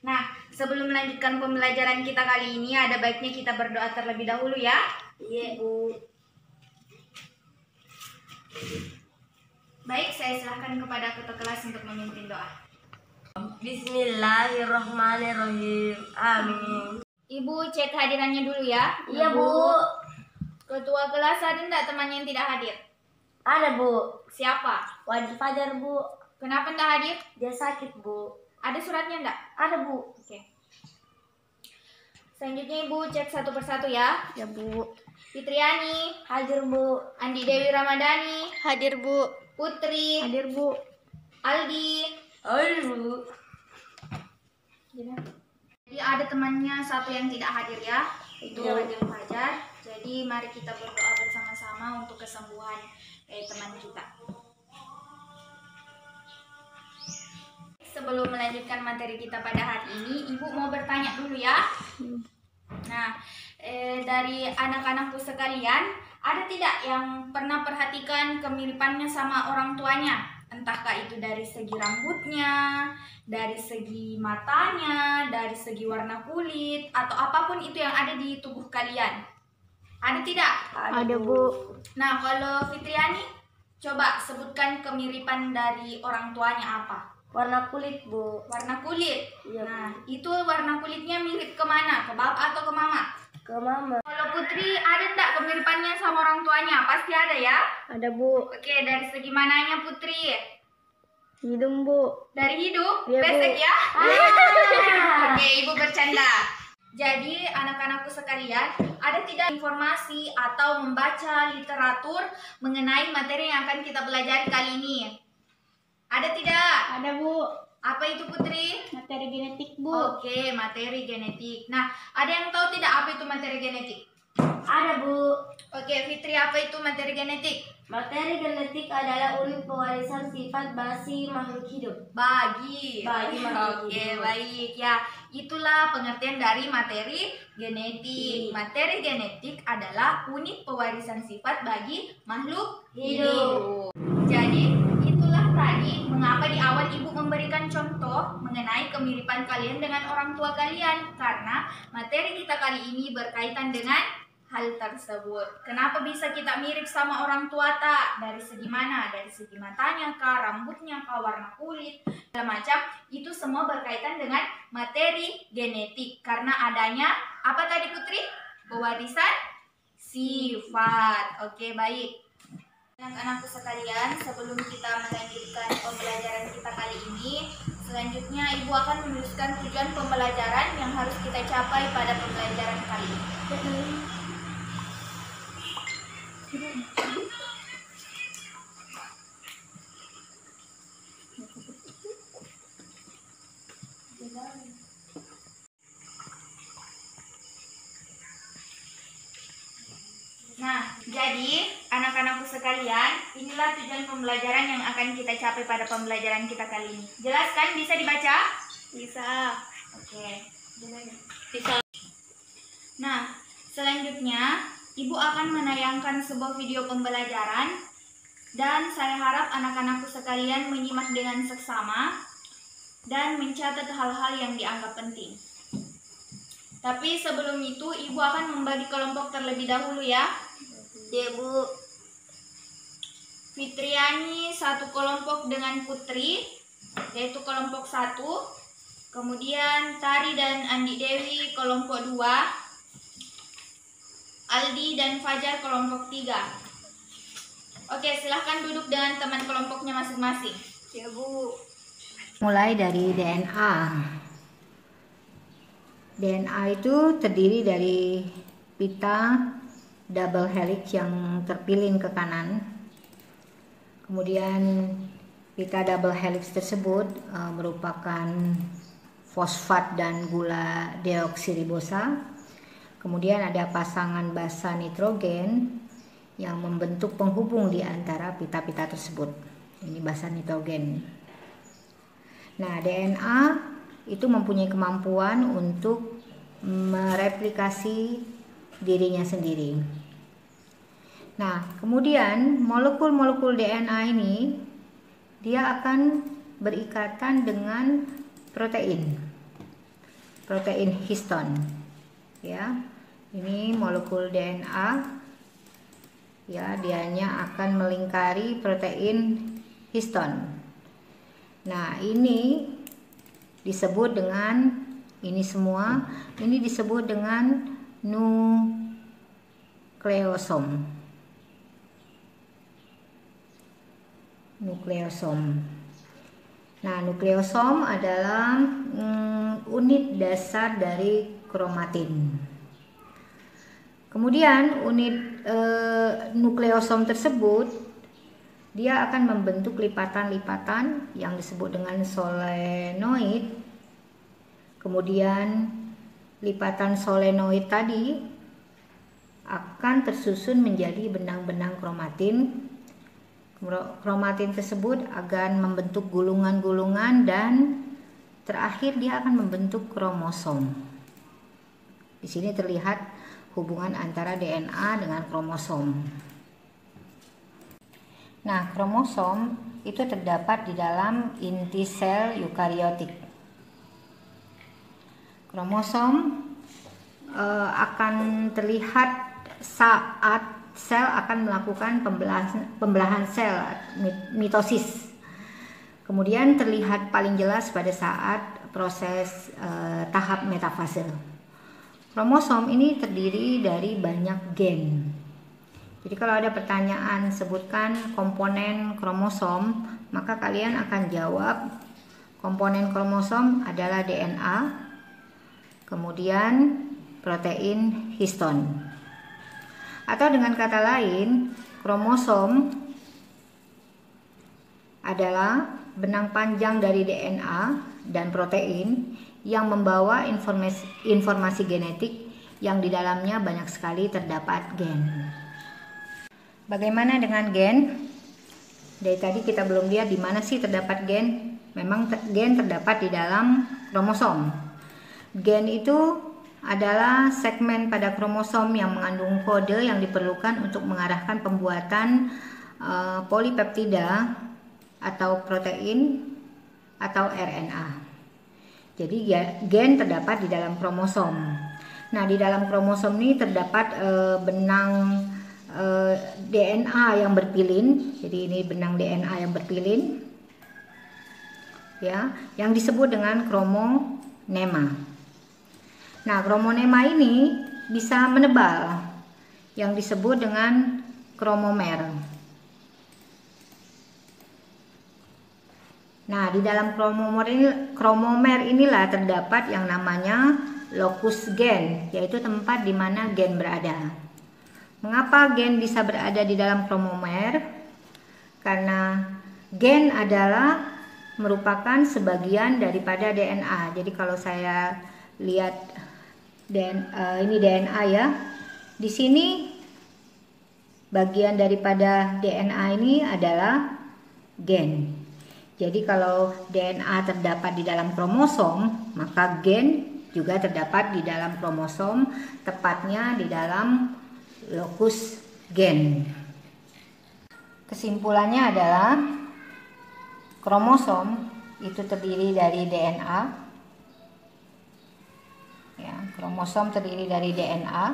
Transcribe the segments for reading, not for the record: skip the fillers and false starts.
Nah, sebelum melanjutkan pembelajaran kita kali ini, ada baiknya kita berdoa terlebih dahulu ya. Iya, Bu. Baik, saya silahkan kepada ketua kelas untuk memimpin doa. Bismillahirrahmanirrahim. Amin. Ibu cek hadirannya dulu ya. Iya, Bu. Ketua kelas ada enggak teman yang tidak hadir? Ada, Bu. Siapa? Wajib Fajar, Bu. Kenapa enggak hadir? Dia sakit, Bu. Ada suratnya enggak? Ada, Bu. Oke. Selanjutnya Ibu cek satu persatu ya. Ya, Bu. Fitriani, Hadir, Bu. Andi Dewi Ramadhani, Hadir, Bu. Putri, Hadir, Bu. Aldi. Hadir, Bu. Jadi ada temannya satu yang tidak hadir ya, itu Ya. Wajib Fajar. Jadi mari kita berdoa bersama-sama untuk kesembuhan teman kita. Sebelum melanjutkan materi kita pada hari ini, Ibu mau bertanya dulu ya. Nah, dari anak-anakku sekalian, ada tidak yang pernah perhatikan kemiripannya sama orang tuanya? Entahkah itu dari segi rambutnya, dari segi matanya, dari segi warna kulit, atau apapun itu yang ada di tubuh kalian. Ada tidak? Ada, Bu. Nah, kalau Fitriani, coba sebutkan kemiripan dari orang tuanya apa? Warna kulit, Bu. Warna kulit. Iya, Bu. Nah, itu warna kulitnya mirip kemana? Ke bapak atau ke mama? Ke Mama. Kalau Putri, ada enggak kemiripannya sama orang tuanya? Pasti ada ya? Ada, Bu. Oke, dari segi mananya Putri? Hidung, Bu. Dari hidung? Iya, Bu. Pesek ya? Ah. Oke, Ibu bercanda. Jadi, anak-anakku sekalian, ada tidak informasi atau membaca literatur mengenai materi yang akan kita pelajari kali ini? Ada tidak? Ada, Bu. Apa itu Putri? Materi genetik, Bu. Oke, materi genetik. Nah, ada yang tahu tidak apa itu materi genetik? Ada, Bu. Oke, Fitri, apa itu materi genetik? Materi genetik adalah unit pewarisan sifat basi makhluk hidup. Bagi makhluk Oke, hidup. baik ya. Itulah pengertian dari materi genetik. Materi genetik adalah unit pewarisan sifat bagi makhluk hidup. Jadi, itulah tadi mengapa di awal Ibu memberikan contoh mengenai kemiripan kalian dengan orang tua kalian. Karena materi kita kali ini berkaitan dengan hal tersebut. Kenapa bisa kita mirip sama orang tua tak? Dari segi mana? Dari segi matanya kah, rambutnya kah, warna kulit, segala macam. Itu semua berkaitan dengan materi genetik. Karena adanya apa tadi Putri? Pewarisan sifat. Oke, baik. Anak-anakku sekalian, sebelum kita melanjutkan pembelajaran kita kali ini, selanjutnya Ibu akan menuliskan tujuan pembelajaran yang harus kita capai pada pembelajaran kali ini. Nah, jadi anak-anakku sekalian, inilah tujuan pembelajaran yang akan kita capai pada pembelajaran kita kali ini. Jelas kan? Bisa dibaca? Bisa. Oke. Bisa. Nah, selanjutnya Ibu akan menayangkan sebuah video pembelajaran dan saya harap anak-anakku sekalian menyimak dengan seksama dan mencatat hal-hal yang dianggap penting. Tapi sebelum itu Ibu akan membagi kelompok terlebih dahulu ya. Ya, Bu. Fitriani satu kelompok dengan Putri, yaitu kelompok 1. Kemudian Tari dan Andi Dewi kelompok 2. Aldi dan Fajar kelompok 3. Oke, silahkan duduk dengan teman kelompoknya masing-masing. Ya, Bu. Mulai dari DNA. DNA itu terdiri dari pita double helix yang terpilih ke kanan. Kemudian pita double helix tersebut merupakan fosfat dan gula deoksiribosa. Kemudian ada pasangan basa nitrogen yang membentuk penghubung di antara pita-pita tersebut. Ini basa nitrogen. Nah, DNA itu mempunyai kemampuan untuk mereplikasi dirinya sendiri. Nah, kemudian molekul-molekul DNA ini dia akan berikatan dengan protein. protein histon. Ya, ini molekul DNA. Ya, dianya akan melingkari protein histon. Nah, ini disebut dengan ini disebut dengan nukleosom. Nah, nukleosom adalah unit dasar dari kromatin. Kemudian unit nukleosom tersebut dia akan membentuk lipatan-lipatan yang disebut dengan solenoid. Kemudian lipatan solenoid tadi akan tersusun menjadi benang-benang kromatin. Kromatin tersebut akan membentuk gulungan-gulungan dan terakhir dia akan membentuk kromosom. Di sini terlihat hubungan antara DNA dengan kromosom. Nah, kromosom itu terdapat di dalam inti sel eukariotik. Kromosom akan terlihat saat sel akan melakukan pembelahan sel, mitosis. Kemudian terlihat paling jelas pada saat proses tahap metafase. Kromosom ini terdiri dari banyak gen. Jadi kalau ada pertanyaan sebutkan komponen kromosom, maka kalian akan jawab komponen kromosom adalah DNA, kemudian protein histon. Atau dengan kata lain, kromosom adalah benang panjang dari DNA dan protein yang membawa informasi genetik yang di dalamnya banyak sekali terdapat gen. Bagaimana dengan gen? Dari tadi kita belum lihat di mana sih terdapat gen. Memang gen terdapat di dalam kromosom. Gen itu adalah segmen pada kromosom yang mengandung kode yang diperlukan untuk mengarahkan pembuatan polipeptida atau protein atau RNA. Jadi gen terdapat di dalam kromosom. Nah, di dalam kromosom ini terdapat benang DNA yang berpilin. Jadi ini benang DNA yang berpilin, ya, yang disebut dengan kromonema. Nah, kromonema ini bisa menebal, yang disebut dengan kromomer. Nah, di dalam kromomer inilah terdapat yang namanya locus gen, yaitu tempat di mana gen berada. Mengapa gen bisa berada di dalam kromomer? Karena gen adalah merupakan sebagian daripada DNA. Jadi kalau saya lihat ini DNA ya. Di sini bagian daripada DNA ini adalah gen. Jadi kalau DNA terdapat di dalam kromosom, maka gen juga terdapat di dalam kromosom, tepatnya di dalam locus gen. Kesimpulannya adalah kromosom itu terdiri dari DNA. Ya, kromosom terdiri dari DNA.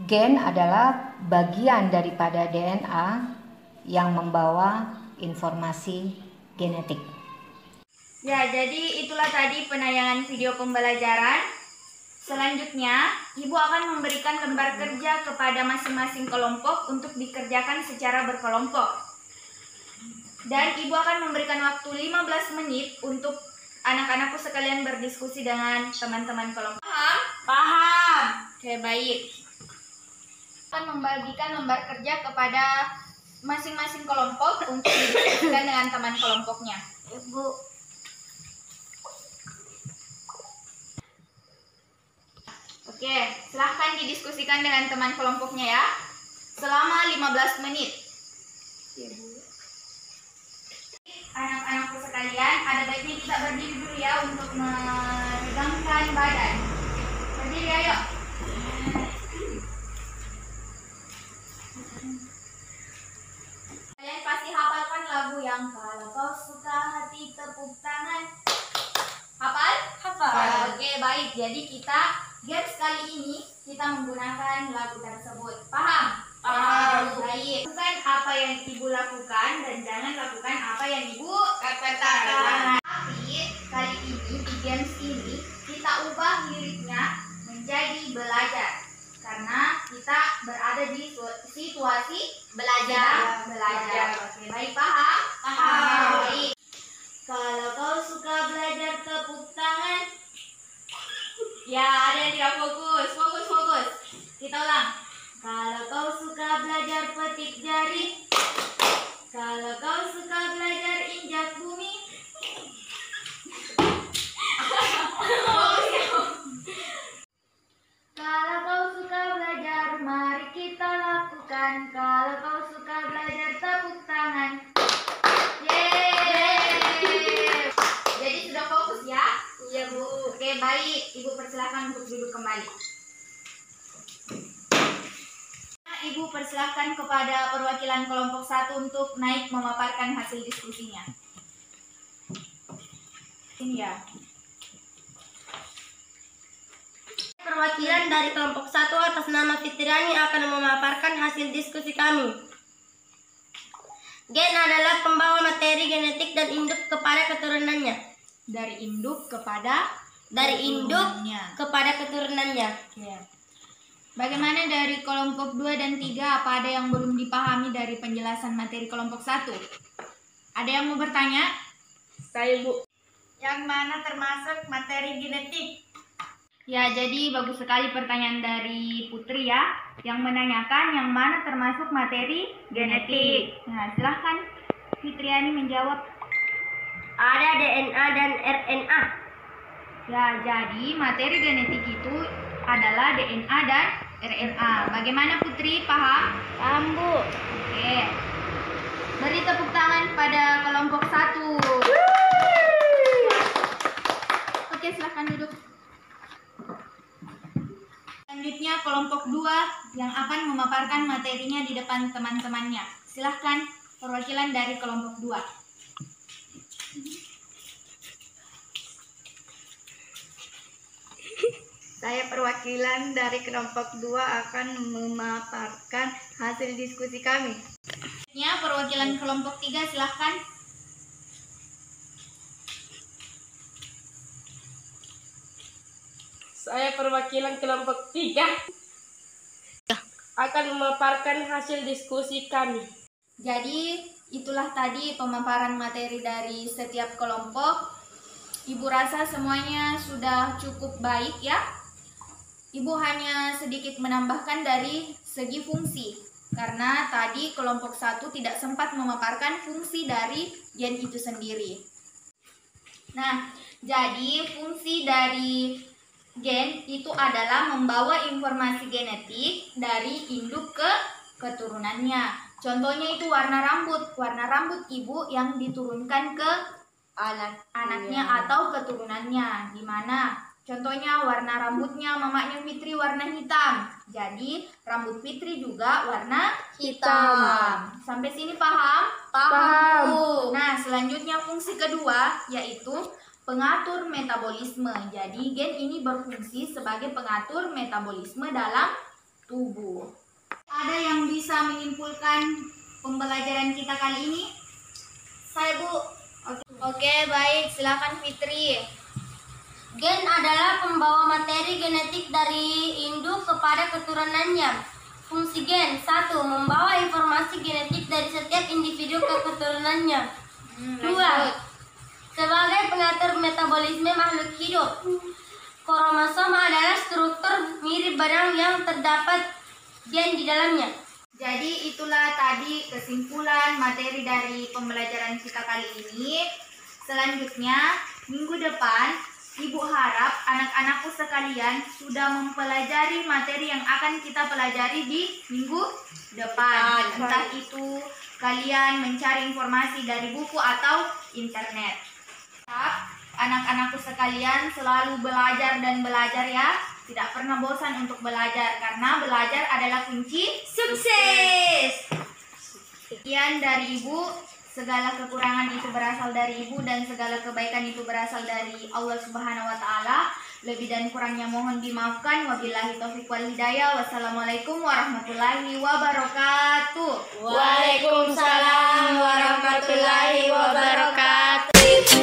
Gen adalah bagian daripada DNA yang membawa informasi genetik. Ya, jadi itulah tadi penayangan video pembelajaran. Selanjutnya, Ibu akan memberikan lembar kerja kepada masing-masing kelompok untuk dikerjakan secara berkelompok. Dan Ibu akan memberikan waktu 15 menit untuk anak-anakku sekalian berdiskusi dengan teman-teman kelompok. Paham? Paham. Oke, baik. Akan membagikan lembar kerja kepada masing-masing kelompok untuk didiskusikan dengan teman kelompoknya. Ibu. Oke, silahkan didiskusikan dengan teman kelompoknya ya. Selama 15 menit. Anak-anakku sekalian, ada baiknya kita berdiri dulu ya untuk meregangkan badan. Berdiri ayo. Kalian pasti hafalkan lagu yang kalau kau suka hati tepuk tangan. Hafal? baik. Jadi games kali ini kita menggunakan lagu tersebut. Paham? Paham. Baik. Lakukan apa yang ibu lakukan dan jangan lakukan apa yang ibu Katakan. Tapi kali ini di games ini kita ubah liriknya menjadi belajar. Karena kita berada di situasi belajar. Oke, baik, paham? Paham. Baik. Kalau kau suka belajar tepuk tangan. Ya, ada yang tidak fokus. Fokus. Kita ulang. Kalau kau suka belajar petik jari. Kalau kau suka belajar injak bumi. Kalau kau suka belajar, mari kita lakukan. Kalau kau suka belajar tepuk tangan. Yeay. Jadi sudah fokus ya? Iya, Bu. Oke, baik. Ibu persilahkan untuk duduk kembali. Ibu persilahkan kepada perwakilan kelompok 1 untuk naik memaparkan hasil diskusinya. Ini ya. Perwakilan dari kelompok 1 atas nama Fitriani akan memaparkan hasil diskusi kami. Gen adalah pembawa materi genetik dan induk kepada keturunannya. Dari induk kepada keturunannya. Oke. Bagaimana dari kelompok 2 dan 3? Apa ada yang belum dipahami dari penjelasan materi kelompok 1? Ada yang mau bertanya? Saya, Bu. Yang mana termasuk materi genetik? Ya, jadi bagus sekali pertanyaan dari Putri ya, yang menanyakan yang mana termasuk materi genetik. Nah, silahkan Fitriani menjawab. Ada DNA dan RNA. Ya, jadi materi genetik itu adalah DNA dan RNA. Bagaimana Putri, paham? Paham, Bu. Oke. Beri tepuk tangan pada kelompok 1. Oke, silahkan duduk. Selanjutnya kelompok 2 yang akan memaparkan materinya di depan teman-temannya. Silahkan perwakilan dari kelompok 2. Saya perwakilan dari kelompok 2 akan memaparkan hasil diskusi kami. Ya, perwakilan kelompok 3 silahkan. Saya perwakilan kelompok 3 akan memaparkan hasil diskusi kami. Jadi itulah tadi pemaparan materi dari setiap kelompok. Ibu rasa semuanya sudah cukup baik ya. Ibu hanya sedikit menambahkan dari segi fungsi. Karena tadi kelompok 1 tidak sempat memaparkan fungsi dari gen itu sendiri. Nah, jadi fungsi dari gen itu adalah membawa informasi genetik dari induk ke keturunannya. Contohnya itu warna rambut ibu yang diturunkan ke anaknya atau keturunannya. Di mana contohnya warna rambutnya mamanya Fitri warna hitam. Jadi rambut Fitri juga warna hitam. Sampai sini paham? Paham. Nah, selanjutnya fungsi kedua yaitu pengatur metabolisme. Jadi gen ini berfungsi sebagai pengatur metabolisme dalam tubuh. Ada yang bisa menyimpulkan pembelajaran kita kali ini? Saya, Bu. Oke, baik. Silakan Fitri. Gen adalah pembawa materi genetik dari induk kepada keturunannya. Fungsi gen 1. Membawa informasi genetik dari setiap individu ke keturunannya. 2. Sebagai pengatur metabolisme makhluk hidup. Kromosom adalah struktur mirip benang yang terdapat gen di dalamnya. Jadi itulah tadi kesimpulan materi dari pembelajaran kita kali ini. Selanjutnya, minggu depan Ibu harap anak-anakku sekalian sudah mempelajari materi yang akan kita pelajari di minggu depan. Entah itu kalian mencari informasi dari buku atau internet. Anak-anakku sekalian selalu belajar dan belajar ya. Tidak pernah bosan untuk belajar karena belajar adalah kunci sukses. Sekian dari Ibu. Segala kekurangan itu berasal dari Ibu dan segala kebaikan itu berasal dari Allah Subhanahu wa taala. Lebih dan kurangnya mohon dimaafkan. Wabillahi taufiq wal hidayah. Wassalamualaikum warahmatullahi wabarakatuh. Waalaikumsalam warahmatullahi wabarakatuh.